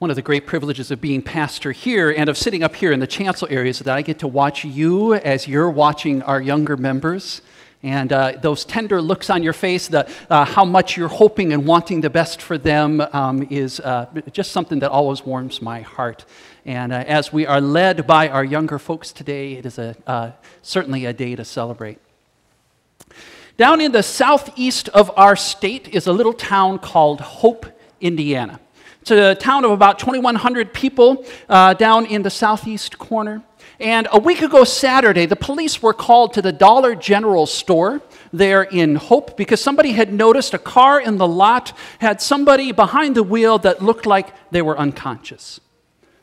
one of the great privileges of being pastor here and of sitting up here in the chancel area is that I get to watch you as you're watching our younger members. And those tender looks on your face, how much you're hoping and wanting the best for them is just something that always warms my heart. And as we are led by our younger folks today, it is certainly a day to celebrate. Down in the southeast of our state is a little town called Hope, Indiana. It's a town of about 2,100 people down in the southeast corner. And a week ago Saturday, the police were called to the Dollar General store there in Hope because somebody had noticed a car in the lot had somebody behind the wheel that looked like they were unconscious.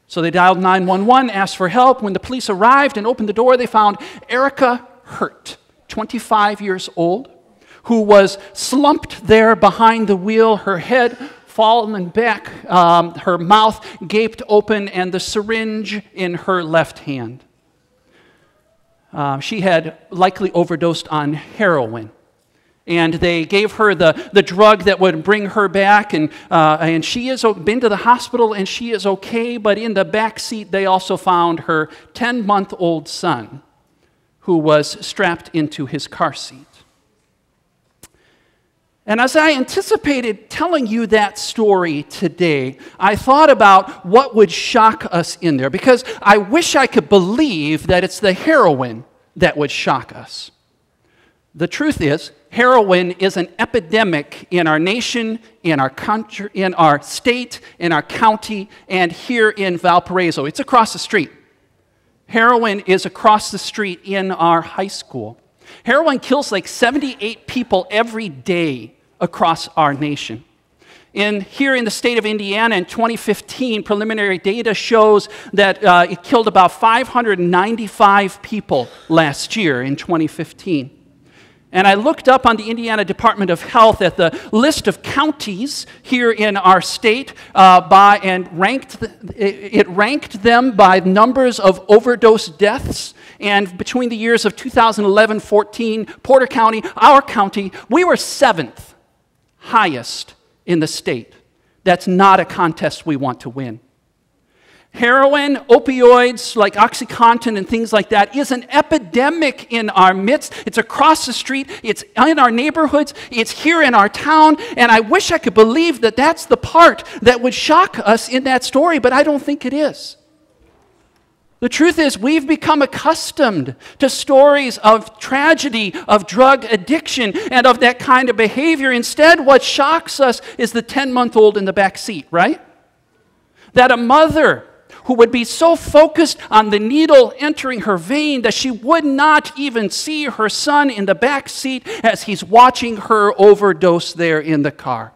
So they dialed 911, asked for help. When the police arrived and opened the door, they found Erica Hurt, 25 years old, who was slumped there behind the wheel, her head fallen back, her mouth gaped open, and the syringe in her left hand. She had likely overdosed on heroin. And they gave her the drug that would bring her back, and she has been to the hospital, and she is okay, but in the back seat they also found her 10-month-old son, who was strapped into his car seat. And as I anticipated telling you that story today, I thought about what would shock us in there, because I wish I could believe that it's the heroin that would shock us. The truth is, heroin is an epidemic in our nation, in our country, in our state, in our county, and here in Valparaiso. It's across the street. Heroin is across the street in our high school. Heroin kills like 78 people every day across our nation. Here in the state of Indiana in 2015, preliminary data shows that it killed about 595 people last year in 2015. And I looked up on the Indiana Department of Health at the list of counties here in our state and ranked them by numbers of overdose deaths. And between the years of 2011-14, Porter County, our county, we were 7th highest in the state. That's not a contest we want to win. Heroin, opioids like OxyContin and things like that is an epidemic in our midst. It's across the street. It's in our neighborhoods. It's here in our town. And I wish I could believe that that's the part that would shock us in that story, but I don't think it is. The truth is, we've become accustomed to stories of tragedy, of drug addiction, and of that kind of behavior. Instead, what shocks us is the 10-month-old in the back seat, right? That a mother who would be so focused on the needle entering her vein that she would not even see her son in the back seat as he's watching her overdose there in the car.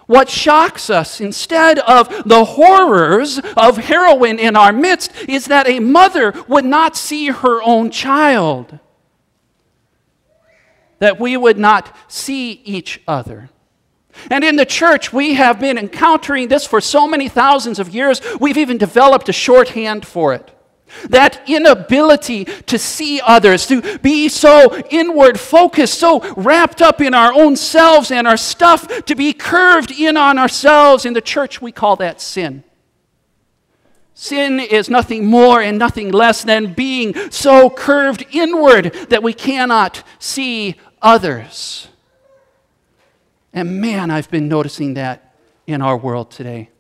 What shocks us, instead of the horrors of heroin in our midst, is that a mother would not see her own child. That we would not see each other. And in the church, we have been encountering this for so many thousands of years, we've even developed a shorthand for it. That inability to see others, to be so inward focused, so wrapped up in our own selves and our stuff, to be curved in on ourselves. In the church, we call that sin. Sin is nothing more and nothing less than being so curved inward that we cannot see others. And man, I've been noticing that in our world today.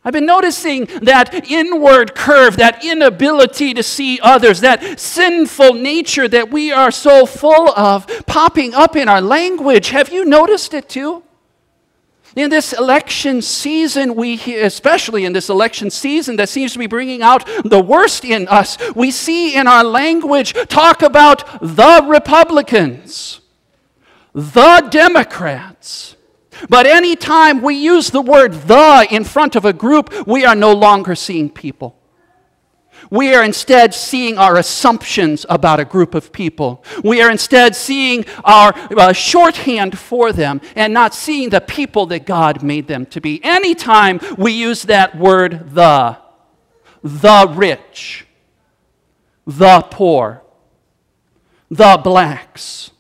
I've been noticing that inward curve, that inability to see others, that sinful nature that we are so full of popping up in our language. Have you noticed it too? In this election season, especially in this election season that seems to be bringing out the worst in us, we see in our language talk about the Republicans, the Democrats. But anytime we use the word "the" in front of a group, we are no longer seeing people. We are instead seeing our assumptions about a group of people. We are instead seeing our shorthand for them and not seeing the people that God made them to be. Anytime we use that word the rich, the poor, the blacks,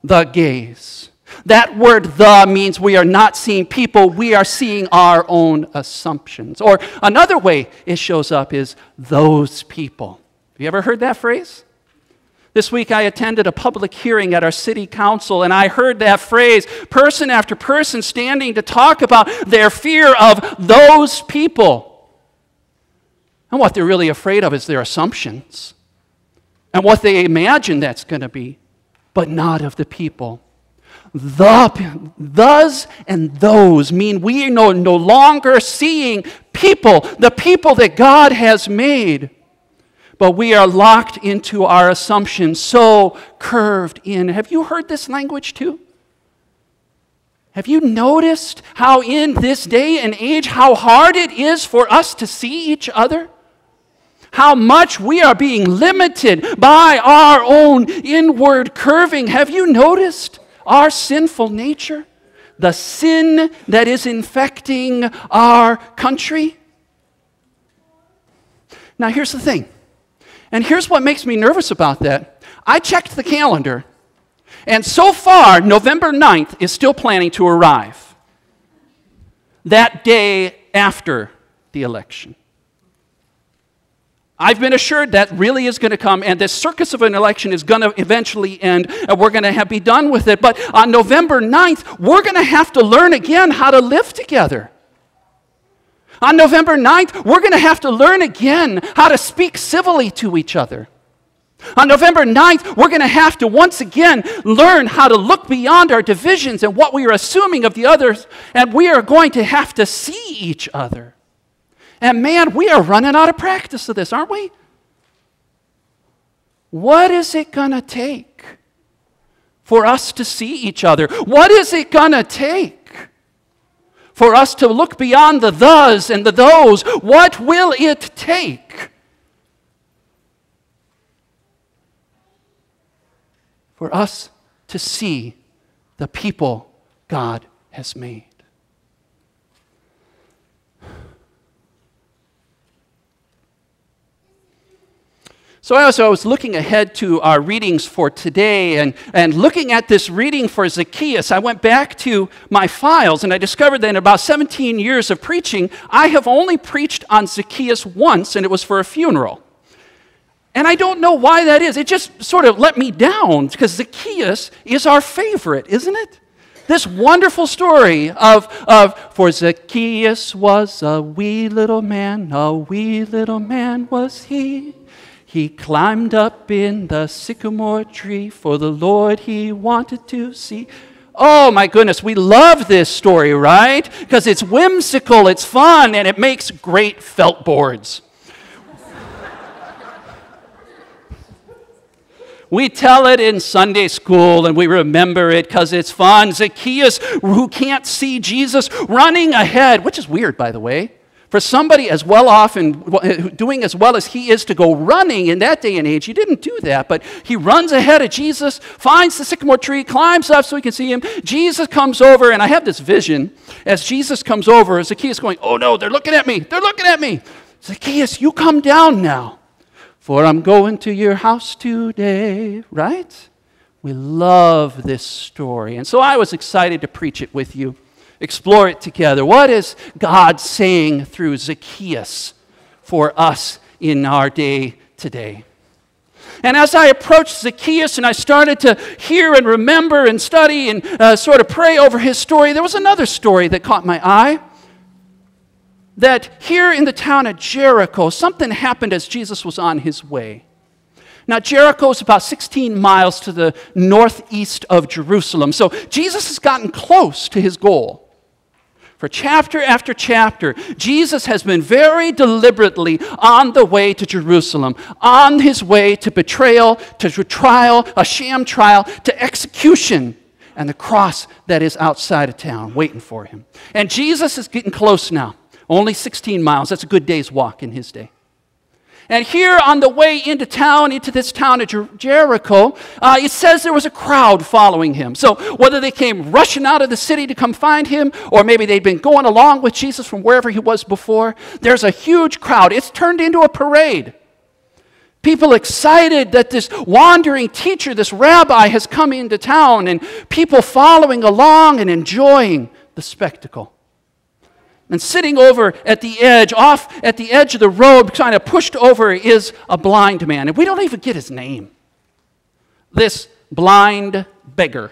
the gays, That word "the" means we are not seeing people, we are seeing our own assumptions. Or another way it shows up is "those people." Have you ever heard that phrase? This week I attended a public hearing at our city council, and I heard that phrase, person after person standing to talk about their fear of those people. And what they're really afraid of is their assumptions and what they imagine that's going to be, but not of the people. Thus and those mean we are no longer seeing people, the people that God has made, but we are locked into our assumptions, so curved in. Have you heard this language too? Have you noticed how in this day and age, how hard it is for us to see each other? How much we are being limited by our own inward curving. Have you noticed our sinful nature? The sin that is infecting our country? Now here's the thing. And here's what makes me nervous about that. I checked the calendar, and so far, November 9th is still planning to arrive. That day after the election. I've been assured that really is going to come, and this circus of an election is going to eventually end, and we're going to be done with it. But on November 9th, we're going to have to learn again how to live together. On November 9th, we're going to have to learn again how to speak civilly to each other. On November 9th, we're going to have to once again learn how to look beyond our divisions and what we are assuming of the others, and we are going to have to see each other. And man, we are running out of practice of this, aren't we? What is it going to take for us to see each other? What is it going to take for us to look beyond the thus and the those? What will it take for us to see the people God has made? So as I was looking ahead to our readings for today and looking at this reading for Zacchaeus, I went back to my files and I discovered that in about 17 years of preaching, I have only preached on Zacchaeus once, and it was for a funeral. And I don't know why that is. It just sort of let me down, because Zacchaeus is our favorite, isn't it? This wonderful story for Zacchaeus was a wee little man was he. He climbed up in the sycamore tree, for the Lord he wanted to see. Oh my goodness, we love this story, right? Because it's whimsical, it's fun, and it makes great felt boards. We tell it in Sunday school and we remember it because it's fun. Zacchaeus, who can't see Jesus, running ahead, which is weird, by the way. For somebody as well off and doing as well as he is to go running in that day and age, he didn't do that, but he runs ahead of Jesus, finds the sycamore tree, climbs up so he can see him. Jesus comes over, and I have this vision. As Jesus comes over, Zacchaeus going, oh no, they're looking at me, they're looking at me. Zacchaeus, you come down now, for I'm going to your house today, right? We love this story, and so I was excited to preach it with you. Explore it together. What is God saying through Zacchaeus for us in our day today? And as I approached Zacchaeus and I started to hear and remember and study and sort of pray over his story, there was another story that caught my eye. That here in the town of Jericho, something happened as Jesus was on his way. Now, Jericho is about 16 miles to the northeast of Jerusalem. So Jesus has gotten close to his goal. For chapter after chapter, Jesus has been very deliberately on the way to Jerusalem, on his way to betrayal, to trial, a sham trial, to execution, and the cross that is outside of town waiting for him. And Jesus is getting close now, only 16 miles. That's a good day's walk in his day. And here on the way into this town of Jericho, it says there was a crowd following him. So whether they came rushing out of the city to come find him, or maybe they'd been going along with Jesus from wherever he was before, there's a huge crowd. It's turned into a parade. People excited that this wandering teacher, this rabbi, has come into town, and people following along and enjoying the spectacle. And sitting over at the edge, off at the edge of the road, kind of pushed over, is a blind man. And we don't even get his name. This blind beggar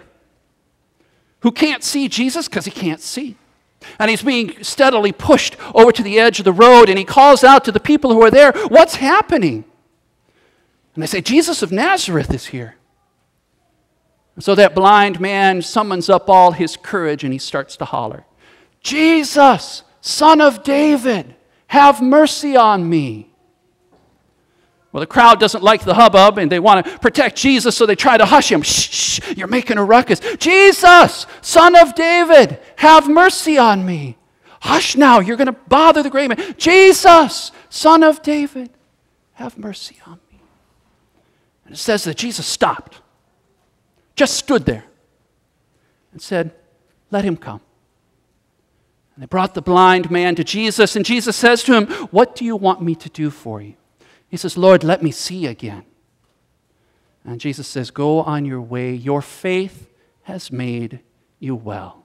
who can't see Jesus because he can't see. And he's being steadily pushed over to the edge of the road, and he calls out to the people who are there, "What's happening?" And they say, "Jesus of Nazareth is here." And so that blind man summons up all his courage, and he starts to holler, "Jesus, Son of David, have mercy on me." Well, the crowd doesn't like the hubbub, and they want to protect Jesus, so they try to hush him. "Shh, shh, you're making a ruckus. Jesus, Son of David, have mercy on me." "Hush now, you're going to bother the great man." "Jesus, Son of David, have mercy on me." And it says that Jesus stopped, just stood there, and said, "Let him come." And they brought the blind man to Jesus, and Jesus says to him, "What do you want me to do for you?" He says, "Lord, let me see again." And Jesus says, "Go on your way. Your faith has made you well."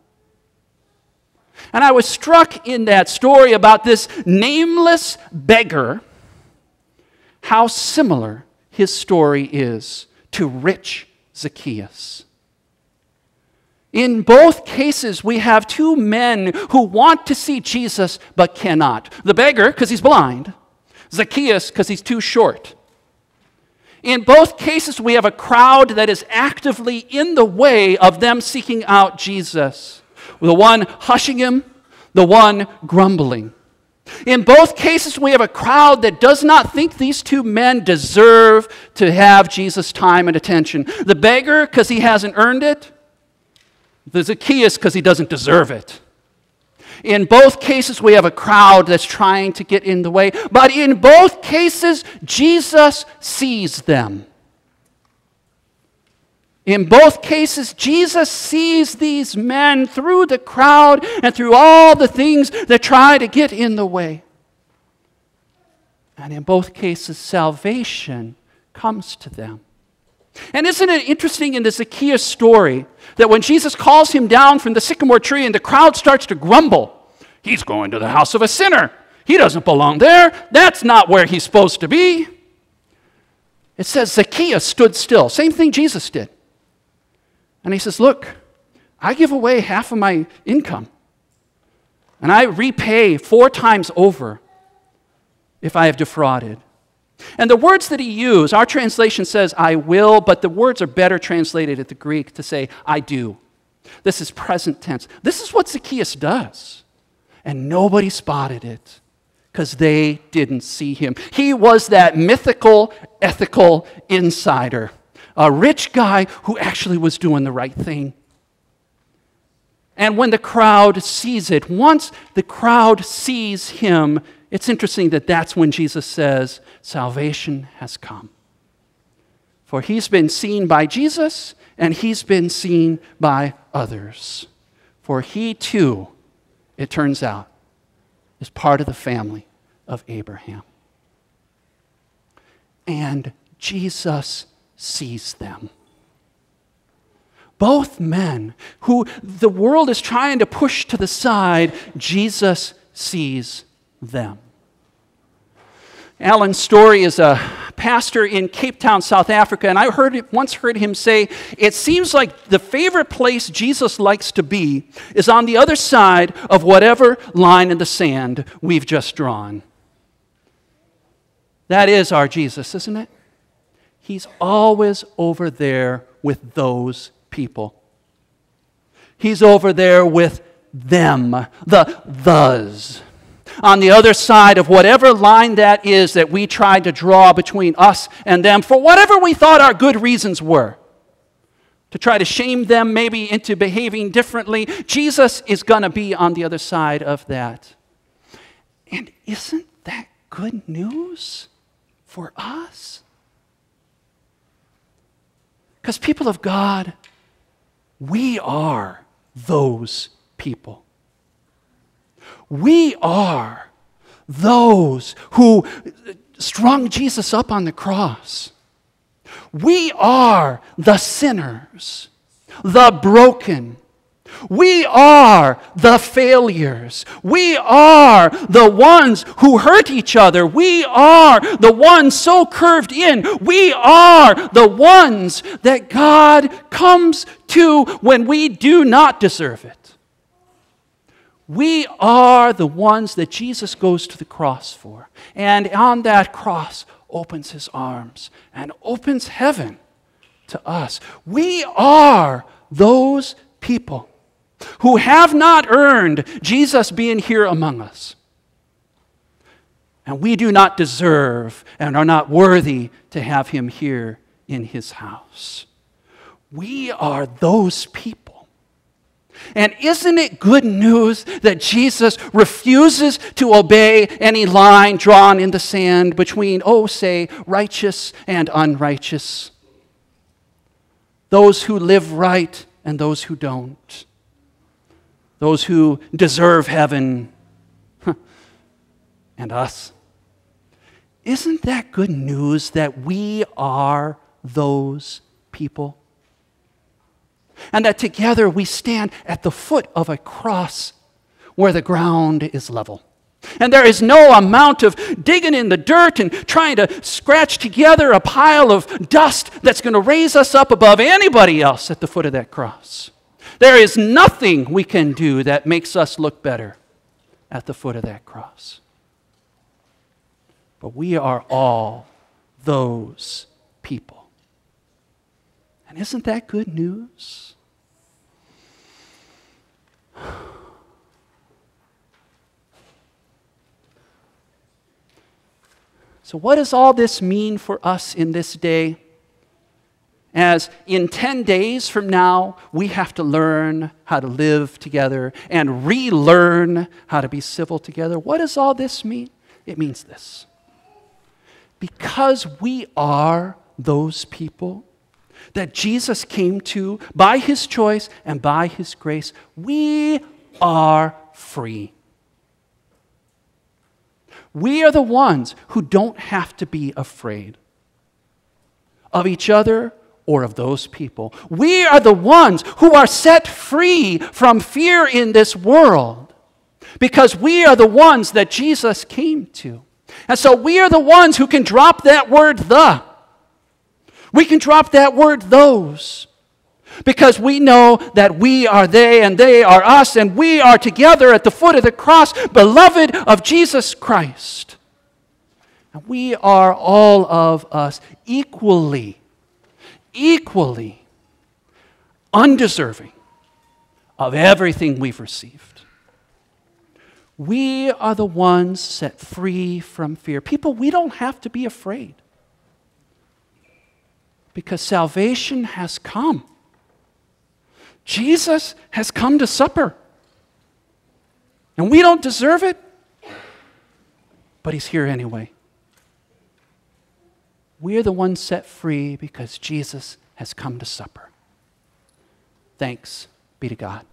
And I was struck in that story about this nameless beggar, how similar his story is to rich Zacchaeus. In both cases, we have two men who want to see Jesus but cannot. The beggar, because he's blind. Zacchaeus, because he's too short. In both cases, we have a crowd that is actively in the way of them seeking out Jesus. The one hushing him, the one grumbling. In both cases, we have a crowd that does not think these two men deserve to have Jesus' time and attention. The beggar, because he hasn't earned it. The Zacchaeus, because he doesn't deserve it. In both cases, we have a crowd that's trying to get in the way. But in both cases, Jesus sees them. In both cases, Jesus sees these men through the crowd and through all the things that try to get in the way. And in both cases, salvation comes to them. And isn't it interesting in the Zacchaeus story that when Jesus calls him down from the sycamore tree and the crowd starts to grumble, "He's going to the house of a sinner. He doesn't belong there. That's not where he's supposed to be." It says Zacchaeus stood still. Same thing Jesus did. And he says, "Look, I give away half of my income. And I repay 4 times over if I have defrauded." And the words that he used, our translation says, "I will," but the words are better translated at the Greek to say, "I do." This is present tense. This is what Zacchaeus does. And nobody spotted it because they didn't see him. He was that mythical, ethical insider. A rich guy who actually was doing the right thing. And when the crowd sees it, once the crowd sees him, it's interesting that that's when Jesus says, salvation has come. For he's been seen by Jesus, and he's been seen by others. For he too, it turns out, is part of the family of Abraham. And Jesus sees them. Both men who the world is trying to push to the side, Jesus sees them. Alan Story is a pastor in Cape Town, South Africa, and I once heard him say, "It seems like the favorite place Jesus likes to be is on the other side of whatever line in the sand we've just drawn." That is our Jesus, isn't it? He's always over there with those people. He's over there with them, the those. On the other side of whatever line that is that we tried to draw between us and them for whatever we thought our good reasons were. To try to shame them maybe into behaving differently. Jesus is going to be on the other side of that. And isn't that good news for us? Because people of God, we are those people. We are those who strung Jesus up on the cross. We are the sinners, the broken. We are the failures. We are the ones who hurt each other. We are the ones so curved in. We are the ones that God comes to when we do not deserve it. We are the ones that Jesus goes to the cross for. And on that cross opens his arms and opens heaven to us. We are those people who have not earned Jesus being here among us. And we do not deserve and are not worthy to have him here in his house. We are those people. And isn't it good news that Jesus refuses to obey any line drawn in the sand between, say, righteous and unrighteous? Those who live right and those who don't. Those who deserve heaven and us. Isn't that good news that we are those people? And that together we stand at the foot of a cross where the ground is level. And there is no amount of digging in the dirt and trying to scratch together a pile of dust that's going to raise us up above anybody else at the foot of that cross. There is nothing we can do that makes us look better at the foot of that cross. But we are all those people. And isn't that good news? So what does all this mean for us in this day? As in 10 days from now, we have to learn how to live together and relearn how to be civil together. What does all this mean? It means this. Because we are those people that Jesus came to by his choice and by his grace, we are free. We are the ones who don't have to be afraid of each other or of those people. We are the ones who are set free from fear in this world because we are the ones that Jesus came to. And so we are the ones who can drop that word the. We can drop that word those because we know that we are they and they are us and we are together at the foot of the cross, beloved of Jesus Christ. And we are all of us equally undeserving of everything we've received. We are the ones set free from fear. People, we don't have to be afraid because salvation has come. Jesus has come to supper. And we don't deserve it, but he's here anyway. We are the ones set free because Jesus has come to supper. Thanks be to God.